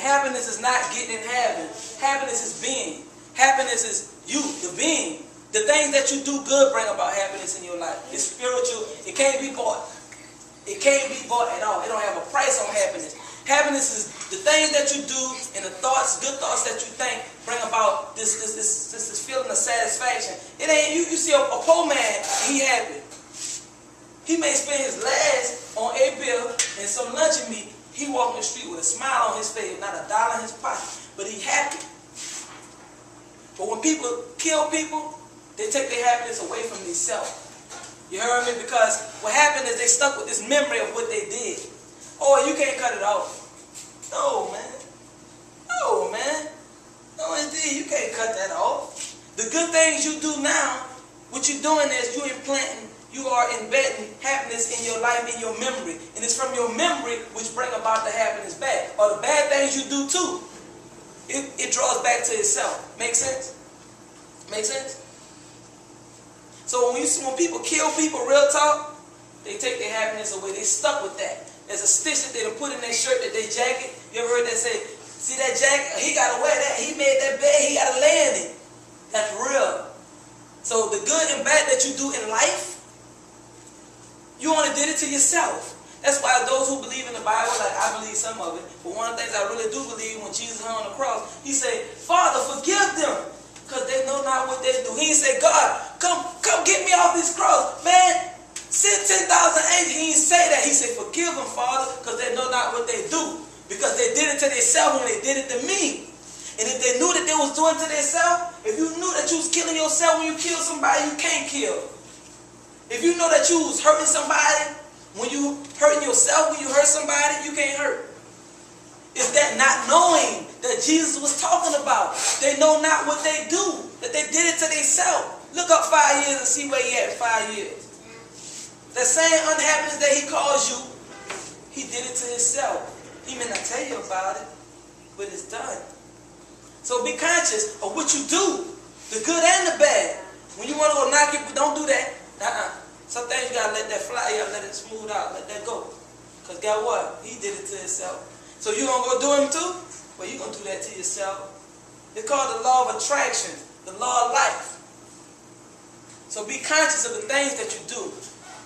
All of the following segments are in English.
happiness is not getting in heaven. Happiness is being. Happiness is you, the being. The things that you do good bring about happiness in your life. It's spiritual. It can't be bought. It can't be bought at all. It don't have a price on happiness. Happiness is the things that you do and the thoughts, good thoughts that you think bring about this feeling of satisfaction. It ain't you see a poor man, he happy. He may spend his last on a bill and some luncheon meat. He walking the street with a smile on his face, not a dollar in his pocket, but he happy. But when people kill people, they take their happiness away from themselves. You heard me? Because what happened is they stuck with this memory of what they did. Oh, you can't cut it off. No, man. No, man. No, indeed, you can't cut that off. The good things you do now, what you're doing is you are embedding happiness in your life, in your memory. And it's from your memory which bring about the happiness back. Or the bad things you do too. It draws back to itself. Make sense? Make sense? So when people kill people, real talk, they take their happiness away. They stuck with that. There's a stitch that they put in their shirt, that their jacket. You ever heard that say, see that jacket? He got to wear that. He made that bed. He got to lay in it. That's real. So the good and bad that you do in life, you only did it to yourself. That's why those who believe in the Bible, like I believe some of it, but one of the things I really do believe when Jesus hung on the cross, he said, Father, forgive them, because they know not what they do. He didn't say, God, come get me off this cross. Man, send 10,000 angels. He didn't say that. He said, forgive them, Father, because they know not what they do. Because they did it to themselves when they did it to me. And if they knew that they was doing it to themselves, if you knew that you was killing yourself when you kill somebody you can't kill. If you know that you was hurting somebody, when you hurting yourself, when you hurt somebody, you can't hurt. It's that not knowing that Jesus was talking about. They know not what they do, that they did it to themselves. Look up 5 years and see where he at in 5 years. That same unhappiness that he caused you, he did it to himself. He may not tell you about it, but it's done. So be conscious of what you do, the good and the bad. When you want to go knock it, don't do that. Some things you got to let that fly. You got to let it smooth out. Let that go. Because guess what? He did it to himself. So you going to go do him too? Well, you going to do that to yourself. It's called the law of attraction. The law of life. So be conscious of the things that you do.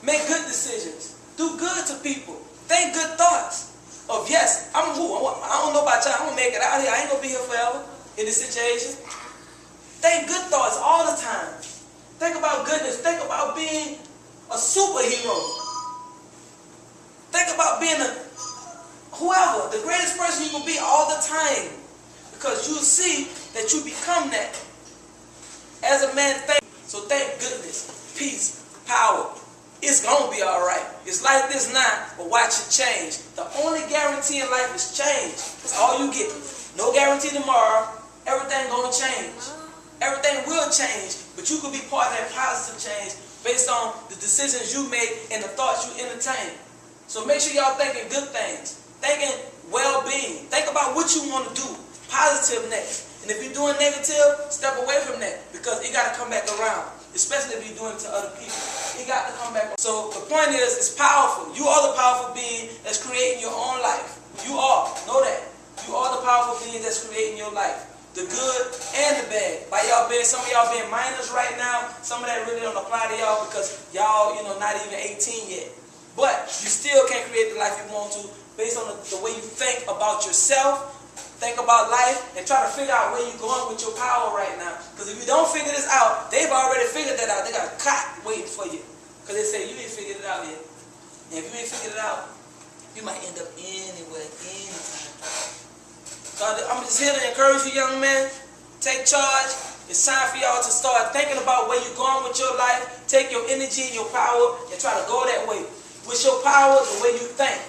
Make good decisions. Do good to people. Think good thoughts. Of yes, I don't know about y'all. I'm going to make it out here. I ain't going to be here forever in this situation. Think good thoughts all the time. Think about goodness. Think about being a superhero. Think about being whoever, the greatest person you can be all the time. Because you'll see that you become that. As a man, so thank goodness, peace, power. It's going to be all right. It's like this now, but watch it change. The only guarantee in life is change. That's all you get. No guarantee tomorrow. Everything going to change. Everything will change, but you could be part of that positive change based on the decisions you make and the thoughts you entertain. So make sure y'all thinking good things. Thinking well-being. Think about what you want to do. Positive next. And if you're doing negative, step away from that because it got to come back around. Especially if you're doing it to other people. It got to come back. So the point is, it's powerful. You are the powerful being that's creating your own life. You are. Know that. You are the powerful being that's creating your life. The good and the bad. By y'all being, some of y'all being minors right now, some of that really don't apply to y'all because y'all, not even 18 yet. But you still can't create the life you want to based on the way you think about yourself, think about life, and try to figure out where you're going with your power right now. Because if you don't figure this out, they've already figured that out. They got a cot waiting for you. Because they say, you ain't figured it out yet. And if you ain't figured it out, you might end up anywhere, anytime. So I'm just here to encourage you, young men. Take charge. It's time for y'all to start thinking about where you're going with your life. Take your energy and your power and try to go that way. With your power, the way you think.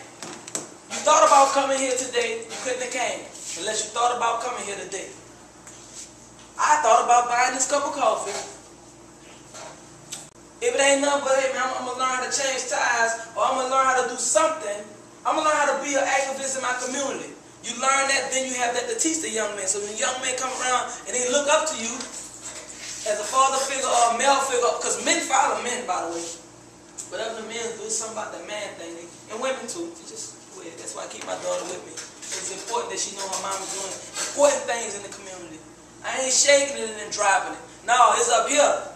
You thought about coming here today, you couldn't have came. Unless you thought about coming here today. I thought about buying this cup of coffee. If it ain't nothing but, hey man, I'm going to learn how to change tires, or I'm going to learn how to do something. I'm going to learn how to be an activist in my community. You learn that, then you have that to teach the young men. So when young men come around and they look up to you as a father figure or a male figure, because men follow men, by the way. Whatever the men do, it's something about the man thing. And women too. Just weird. That's why I keep my daughter with me. It's it's important that she know her mom is doing important things in the community. I ain't shaking it and then dropping it. No, it's up here.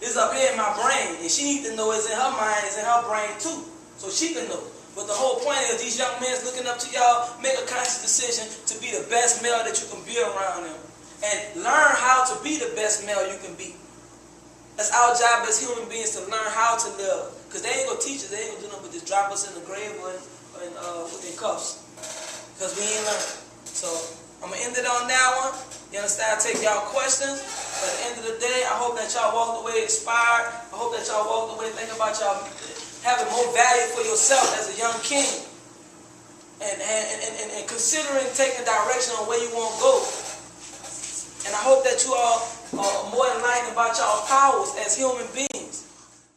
It's up here in my brain. And she needs to know it's in her mind, it's in her brain too. So she can know. But the whole point is these young men looking up to y'all, make a conscious decision to be the best male that you can be around them. And learn how to be the best male you can be. That's our job as human beings, to learn how to live. Because they ain't going to teach us, they ain't going to do nothing but just drop us in the grave or with their cuffs. Because we ain't learning. So I'm going to end it on that one. You understand? I'll take y'all questions. But at the end of the day, I hope that y'all walked away inspired. I hope that y'all walked away thinking about y'all having more value for yourself as a young king. And considering taking direction on where you want to go. And I hope that you all are more enlightened about y'all powers as human beings.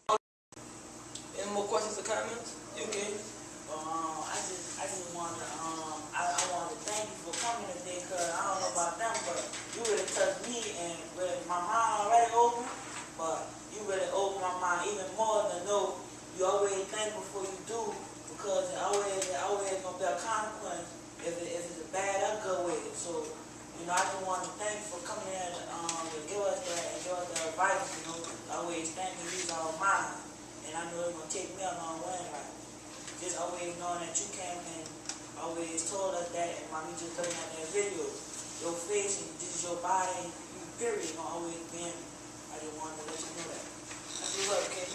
Any more questions or comments? You okay? I just wanted to thank you for coming today, because I don't know about them, but you really touched me, and with my mind already open, but you really opened my mind even more to know you always think before you do, because it always gonna be a consequence if it's a bad or good way. So, I just want to thank you for coming in to give us that and give us the advice. Always thank you, use our mind, and I know it's gonna take me a long way in life. Just always knowing that you came and always told us that, and while we just looking at that video, your face and just your body, you period, gonna always be in. I just wanted to let you know that. That's what's up, okay?